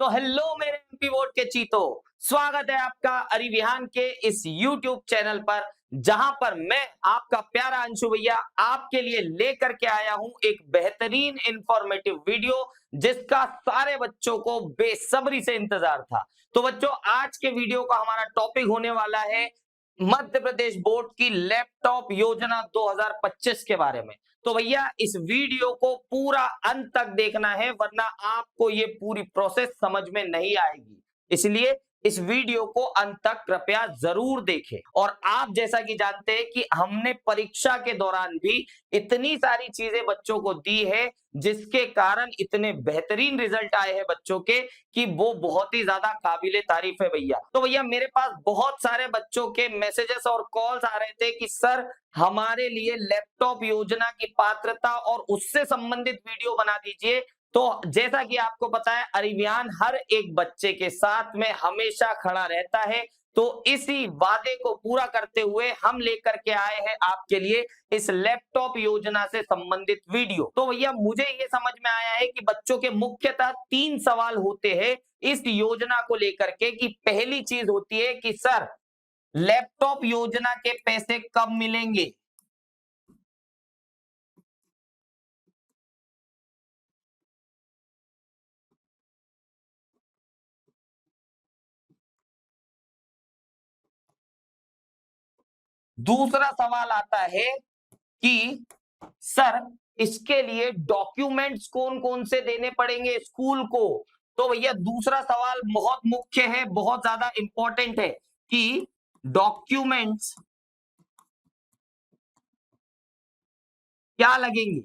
तो हेलो मेरे MP board के चीतो, स्वागत है आपका अरिविहान के इस यूट्यूब चैनल पर, जहां पर मैं आपका प्यारा अंशु भैया आपके लिए लेकर के आया हूं एक बेहतरीन इंफॉर्मेटिव वीडियो, जिसका सारे बच्चों को बेसब्री से इंतजार था। तो बच्चों, आज के वीडियो का हमारा टॉपिक होने वाला है मध्य प्रदेश बोर्ड की लैपटॉप योजना 2025 के बारे में। तो भैया, इस वीडियो को पूरा अंत तक देखना है, वरना आपको ये पूरी प्रोसेस समझ में नहीं आएगी। इसलिए इस वीडियो को अंत तक कृपया जरूर देखें। और आप जैसा कि जानते हैं कि हमने परीक्षा के दौरान भी इतनी सारी चीजें बच्चों को दी है, जिसके कारण इतने बेहतरीन रिजल्ट आए हैं बच्चों के, कि वो बहुत ही ज्यादा काबिले तारीफ है भैया। तो भैया, मेरे पास बहुत सारे बच्चों के मैसेजेस और कॉल्स आ रहे थे कि सर, हमारे लिए लैपटॉप योजना की पात्रता और उससे संबंधित वीडियो बना दीजिए। तो जैसा कि आपको पता है, अरिविहान हर एक बच्चे के साथ में हमेशा खड़ा रहता है। तो इसी वादे को पूरा करते हुए हम लेकर के आए हैं आपके लिए इस लैपटॉप योजना से संबंधित वीडियो। तो भैया, मुझे ये समझ में आया है कि बच्चों के मुख्यतः 3 सवाल होते हैं इस योजना को लेकर के। कि पहली चीज होती है कि सर, लैपटॉप योजना के पैसे कब मिलेंगे। दूसरा सवाल आता है कि सर, इसके लिए डॉक्यूमेंट्स कौन कौन से देने पड़ेंगे स्कूल को। तो भैया, दूसरा सवाल बहुत मुख्य है, बहुत ज्यादा इंपॉर्टेंट है कि डॉक्यूमेंट्स क्या लगेंगे।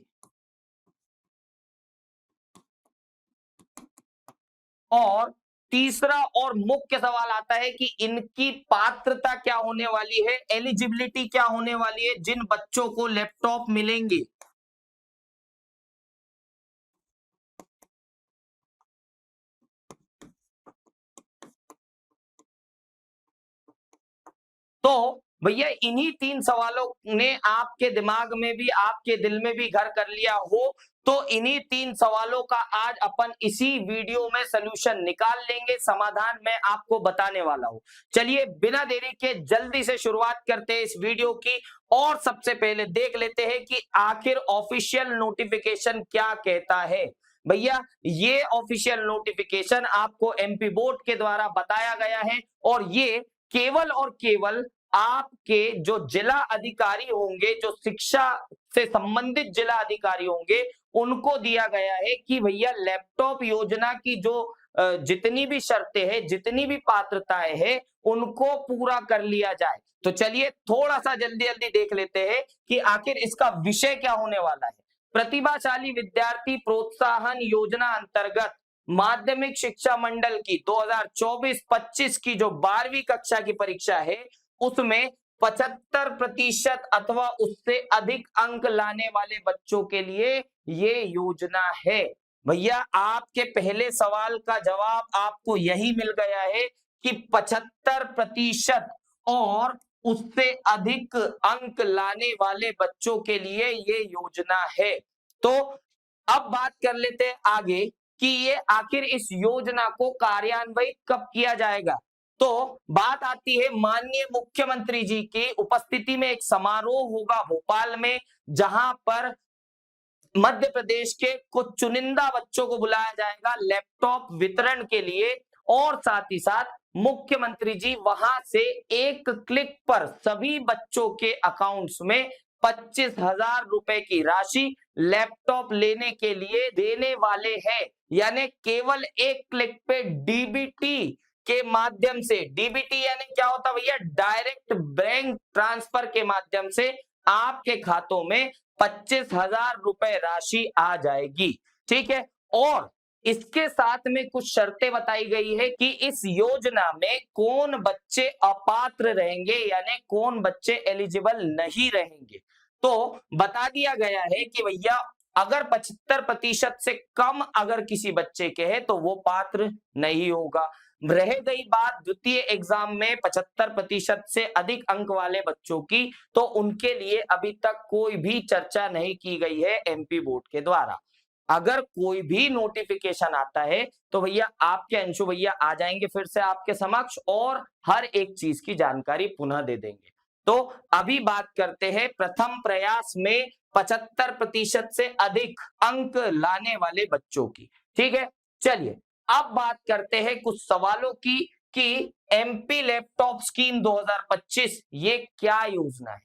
और तीसरा और मुख्य सवाल आता है कि इनकी पात्रता क्या होने वाली है, एलिजिबिलिटी क्या होने वाली है, जिन बच्चों को लैपटॉप मिलेंगे। तो भैया, इन्हीं 3 सवालों ने आपके दिमाग में भी, आपके दिल में भी घर कर लिया हो, तो इन्हीं 3 सवालों का आज अपन इसी वीडियो में सलूशन निकाल लेंगे, समाधान मैं आपको बताने वाला हूं। चलिए, बिना देरी के जल्दी से शुरुआत करते हैं इस वीडियो की। और सबसे पहले देख लेते हैं कि आखिर ऑफिशियल नोटिफिकेशन क्या कहता है। भैया, ये ऑफिशियल नोटिफिकेशन आपको एमपी बोर्ड के द्वारा बताया गया है, और ये केवल और केवल आपके जो जिला अधिकारी होंगे, जो शिक्षा से संबंधित जिला अधिकारी होंगे, उनको दिया गया है कि भैया, लैपटॉप योजना की जो जितनी भी शर्तें हैं, जितनी भी पात्रताएं हैं, उनको पूरा कर लिया जाए। तो चलिए, थोड़ा सा जल्दी जल्दी देख लेते हैं कि आखिर इसका विषय क्या होने वाला है। प्रतिभाशाली विद्यार्थी प्रोत्साहन योजना अंतर्गत माध्यमिक शिक्षा मंडल की 2024-25 की जो 12वीं कक्षा की परीक्षा है, उसमें 75% अथवा उससे अधिक अंक लाने वाले बच्चों के लिए ये योजना है। भैया, आपके पहले सवाल का जवाब आपको यही मिल गया है कि 75% और उससे अधिक अंक लाने वाले बच्चों के लिए ये योजना है। तो अब बात कर लेते हैं आगे कि ये आखिर इस योजना को कार्यान्वित कब किया जाएगा। तो बात आती है माननीय मुख्यमंत्री जी की उपस्थिति में एक समारोह होगा भोपाल में, जहां पर मध्य प्रदेश के कुछ चुनिंदा बच्चों को बुलाया जाएगा लैपटॉप वितरण के लिए। और साथ ही साथ मुख्यमंत्री जी वहां से एक क्लिक पर सभी बच्चों के अकाउंट्स में 25,000 रुपए की राशि लैपटॉप लेने के लिए देने वाले हैं। यानी केवल एक क्लिक पे डीबीटी के माध्यम से, डीबीटी यानी क्या होता है भैया, डायरेक्ट बैंक ट्रांसफर के माध्यम से आपके खातों में 25,000 रुपए राशि आ जाएगी। ठीक है। और इसके साथ में कुछ शर्तें बताई गई है कि इस योजना में कौन बच्चे अपात्र रहेंगे, यानी कौन बच्चे एलिजिबल नहीं रहेंगे। तो बता दिया गया है कि भैया, अगर 75% से कम अगर किसी बच्चे के हैं तो वो पात्र नहीं होगा। रह गई बात द्वितीय एग्जाम में 75% से अधिक अंक वाले बच्चों की, तो उनके लिए अभी तक कोई भी चर्चा नहीं की गई है एमपी बोर्ड के द्वारा। अगर कोई भी नोटिफिकेशन आता है तो भैया आपके अंशु भैया आ जाएंगे फिर से आपके समक्ष और हर एक चीज की जानकारी पुनः दे देंगे। तो अभी बात करते हैं प्रथम प्रयास में 75% से अधिक अंक लाने वाले बच्चों की। ठीक है, चलिए अब बात करते हैं कुछ सवालों की कि एमपी लैपटॉप स्कीम 2025 ये क्या योजना है।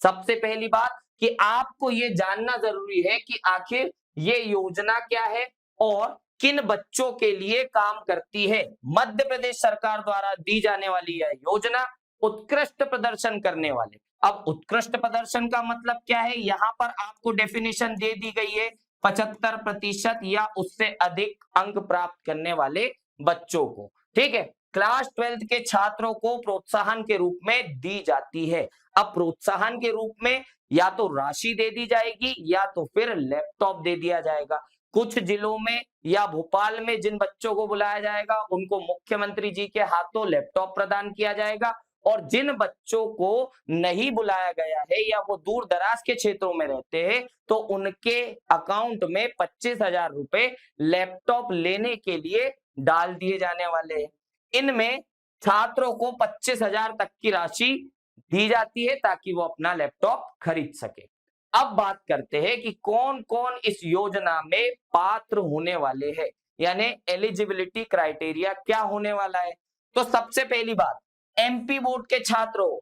सबसे पहली बात कि आपको ये जानना जरूरी है कि आखिर ये योजना क्या है और किन बच्चों के लिए काम करती है। मध्य प्रदेश सरकार द्वारा दी जाने वाली यह योजना उत्कृष्ट प्रदर्शन करने वाले। अब उत्कृष्ट प्रदर्शन का मतलब क्या है, यहां पर आपको डेफिनेशन दे दी गई है 75% या उससे अधिक अंक प्राप्त करने वाले बच्चों को। ठीक है, क्लास 12 के छात्रों को प्रोत्साहन के रूप में दी जाती है। अब प्रोत्साहन के रूप में या तो राशि दे दी जाएगी या तो फिर लैपटॉप दे दिया जाएगा। कुछ जिलों में या भोपाल में जिन बच्चों को बुलाया जाएगा उनको मुख्यमंत्री जी के हाथों लैपटॉप प्रदान किया जाएगा और जिन बच्चों को नहीं बुलाया गया है या वो दूर दराज के क्षेत्रों में रहते हैं तो उनके अकाउंट में 25,000 रुपए लैपटॉप लेने के लिए डाल दिए जाने वाले हैं। इनमें छात्रों को 25,000 तक की राशि दी जाती है ताकि वो अपना लैपटॉप खरीद सके। अब बात करते हैं कि कौन कौन इस योजना में पात्र होने वाले हैं, यानी एलिजिबिलिटी क्राइटेरिया क्या होने वाला है। तो सबसे पहली बात, एमपी बोर्ड के छात्रों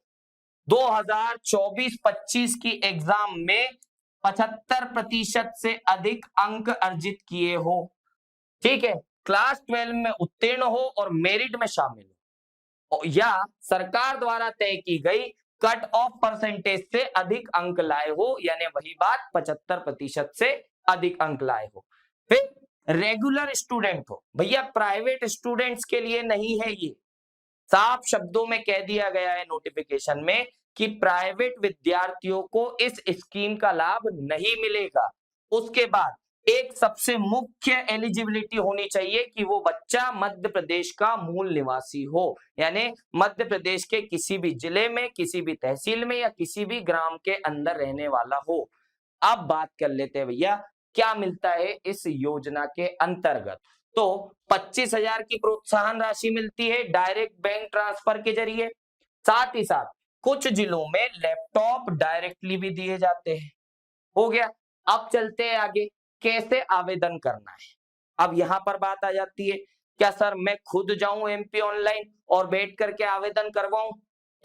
2024-25 की एग्जाम में 75% से अधिक अंक अर्जित किए हो। ठीक है, क्लास 12 में उत्तीर्ण हो और मेरिट में शामिल हो या सरकार द्वारा तय की गई कट ऑफ परसेंटेज से अधिक अंक लाए हो, यानी वही बात 75% से अधिक अंक लाए हो। फिर रेगुलर स्टूडेंट हो, भैया प्राइवेट स्टूडेंट्स के लिए नहीं है ये, साफ शब्दों में कह दिया गया है नोटिफिकेशन में कि प्राइवेट विद्यार्थियों को इस स्कीम का लाभ नहीं मिलेगा। उसके बाद एक सबसे मुख्य एलिजिबिलिटी होनी चाहिए कि वो बच्चा मध्य प्रदेश का मूल निवासी हो, यानी मध्य प्रदेश के किसी भी जिले में, किसी भी तहसील में या किसी भी ग्राम के अंदर रहने वाला हो। अब बात कर लेते हैं भैया क्या मिलता है इस योजना के अंतर्गत। तो 25,000 की प्रोत्साहन राशि मिलती है डायरेक्ट बैंक ट्रांसफर के जरिए। साथ ही साथ कुछ जिलों में लैपटॉप डायरेक्टली भी दिए जाते हैं। हो गया। अब चलते हैं आगे, कैसे आवेदन करना है। अब यहां पर बात आ जाती है, क्या सर मैं खुद जाऊं एमपी ऑनलाइन और बैठ करके आवेदन करवाऊं?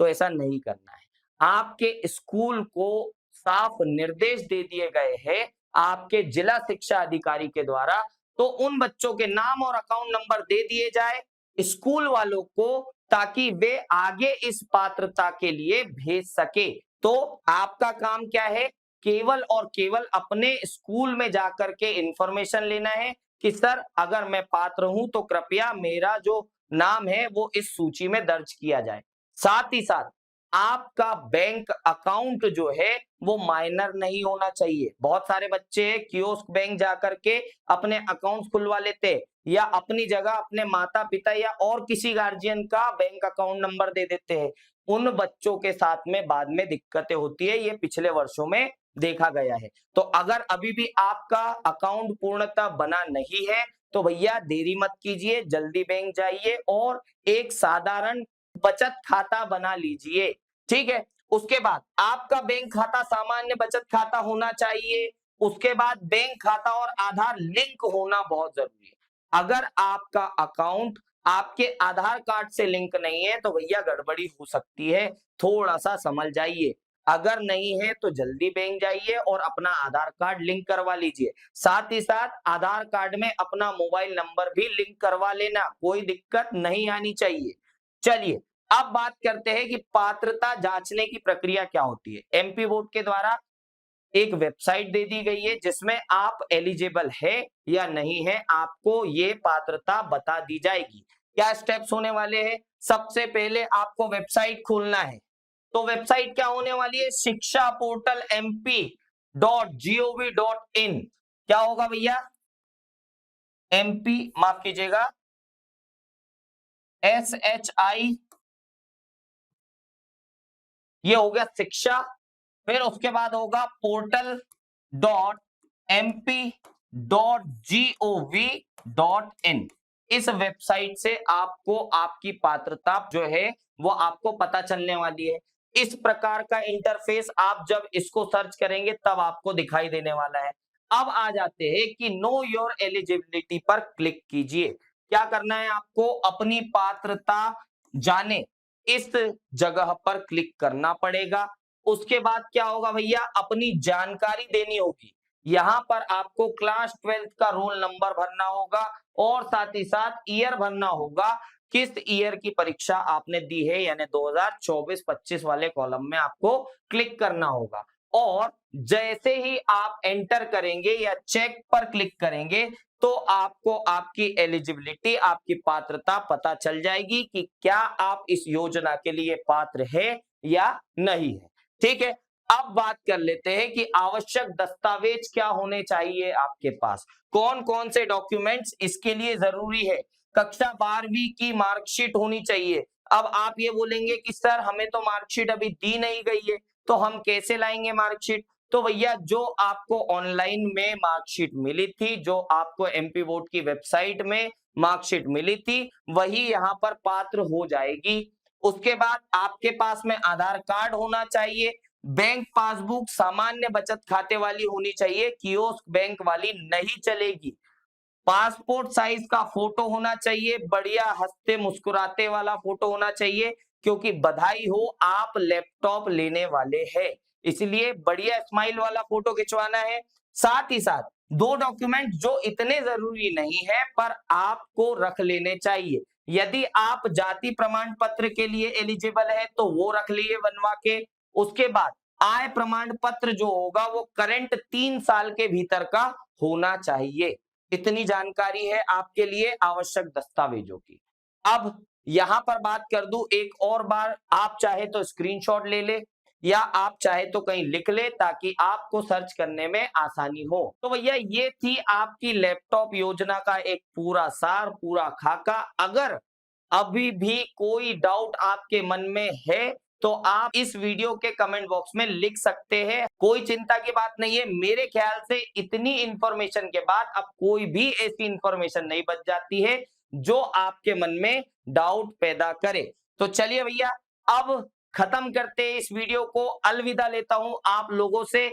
तो ऐसा नहीं करना है। आपके स्कूल को साफ निर्देश दे दिए गए हैं आपके जिला शिक्षा अधिकारी के द्वारा, तो उन बच्चों के नाम और अकाउंट नंबर दे दिए जाए स्कूल वालों को ताकि वे आगे इस पात्रता के लिए भेज सके। तो आपका काम क्या है, केवल और केवल अपने स्कूल में जाकर के इंफॉर्मेशन लेना है कि सर अगर मैं पात्र हूं तो कृपया मेरा जो नाम है वो इस सूची में दर्ज किया जाए। साथ ही साथ आपका बैंक अकाउंट जो है वो माइनर नहीं होना चाहिए। बहुत सारे बच्चे कियोस्क बैंक जाकर के अपने अकाउंट खुलवा लेते हैं या अपनी जगह अपने माता पिता या और किसी गार्जियन का बैंक अकाउंट नंबर दे देते हैं। उन बच्चों के साथ में बाद में दिक्कतें होती है, ये पिछले वर्षों में देखा गया है। तो अगर अभी भी आपका अकाउंट पूर्णतः बना नहीं है तो भैया देरी मत कीजिए, जल्दी बैंक जाइए और एक साधारण बचत खाता बना लीजिए। ठीक है, उसके बाद आपका बैंक खाता सामान्य बचत खाता होना चाहिए। उसके बाद बैंक खाता और आधार लिंक होना बहुत जरूरी है। अगर आपका अकाउंट आपके आधार कार्ड से लिंक नहीं है तो भैया गड़बड़ी हो सकती है, थोड़ा सा समझ जाइए। अगर नहीं है तो जल्दी बैंक जाइए और अपना आधार कार्ड लिंक करवा लीजिए। साथ ही साथ आधार कार्ड में अपना मोबाइल नंबर भी लिंक करवा लेना, कोई दिक्कत नहीं आनी चाहिए। चलिए अब बात करते हैं कि पात्रता जांचने की प्रक्रिया क्या होती है। एमपी बोर्ड के द्वारा एक वेबसाइट दे दी गई है जिसमें आप एलिजिबल है या नहीं है आपको ये पात्रता बता दी जाएगी। क्या स्टेप्स होने वाले हैं, सबसे पहले आपको वेबसाइट खोलना है। तो वेबसाइट क्या होने वाली है, शिक्षा पोर्टल mp.gov.in। क्या होगा भैया, एमपी माफ कीजिएगा SHI, ये हो गया शिक्षा। फिर उसके बाद होगा portal.mp.gov.in। www.gov.in इस वेबसाइट से आपको आपकी पात्रता जो है वो आपको पता चलने वाली है। इस प्रकार का इंटरफेस आप जब इसको सर्च करेंगे तब आपको दिखाई देने वाला है। अब आ जाते हैं कि नो योर एलिजिबिलिटी पर क्लिक कीजिए। क्या करना है आपको? अपनी पात्रता जाने इस जगह पर क्लिक करना पड़ेगा। उसके बाद क्या होगा भैया? अपनी जानकारी देनी होगी। यहाँ पर आपको क्लास 12th का रोल नंबर भरना होगा और साथ ही साथ ईयर भरना होगा, किस ईयर की परीक्षा आपने दी है, यानी 2024-25 वाले कॉलम में आपको क्लिक करना होगा। और जैसे ही आप एंटर करेंगे या चेक पर क्लिक करेंगे तो आपको आपकी एलिजिबिलिटी, आपकी पात्रता पता चल जाएगी कि क्या आप इस योजना के लिए पात्र है या नहीं है। ठीक है, अब बात कर लेते हैं कि आवश्यक दस्तावेज क्या होने चाहिए आपके पास, कौन कौन से डॉक्यूमेंट्स इसके लिए जरूरी है। कक्षा 12वीं की मार्कशीट होनी चाहिए। अब आप ये बोलेंगे कि सर हमें तो मार्कशीट अभी दी नहीं गई है, तो हम कैसे लाएंगे मार्कशीट? तो भैया जो आपको ऑनलाइन में मार्कशीट मिली थी, जो आपको एमपी बोर्ड की वेबसाइट में मार्कशीट मिली थी, वही यहाँ पर पात्र हो जाएगी। उसके बाद आपके पास में आधार कार्ड होना चाहिए, बैंक पासबुक सामान्य बचत खाते वाली होनी चाहिए, कियोस्क बैंक वाली नहीं चलेगी। पासपोर्ट साइज का फोटो होना चाहिए, बढ़िया हंसते मुस्कुराते वाला फोटो होना चाहिए, क्योंकि बधाई हो आप लैपटॉप लेने वाले हैं, इसलिए बढ़िया स्माइल वाला फोटो खिंचवाना है। साथ ही साथ दो डॉक्यूमेंट जो इतने जरूरी नहीं है पर आपको रख लेने चाहिए। यदि आप जाति प्रमाण पत्र के लिए एलिजिबल है तो वो रख लिए बनवा के। उसके बाद आय प्रमाण पत्र जो होगा वो करंट 3 साल के भीतर का होना चाहिए। इतनी जानकारी है आपके लिए आवश्यक दस्तावेजों की। अब यहां पर बात कर दूं एक और बार, आप चाहे तो स्क्रीनशॉट ले ले या आप चाहे तो कहीं लिख ले ताकि आपको सर्च करने में आसानी हो। तो भैया ये थी आपकी लैपटॉप योजना का एक पूरा सार, पूरा खाका। अगर अभी भी कोई डाउट आपके मन में है तो आप इस वीडियो के कमेंट बॉक्स में लिख सकते हैं, कोई चिंता की बात नहीं है। मेरे ख्याल से इतनी इंफॉर्मेशन के बाद अब कोई भी ऐसी इंफॉर्मेशन नहीं बच जाती है जो आपके मन में डाउट पैदा करे। तो चलिए भैया अब खत्म करते हैं इस वीडियो को, अलविदा लेता हूं आप लोगों से।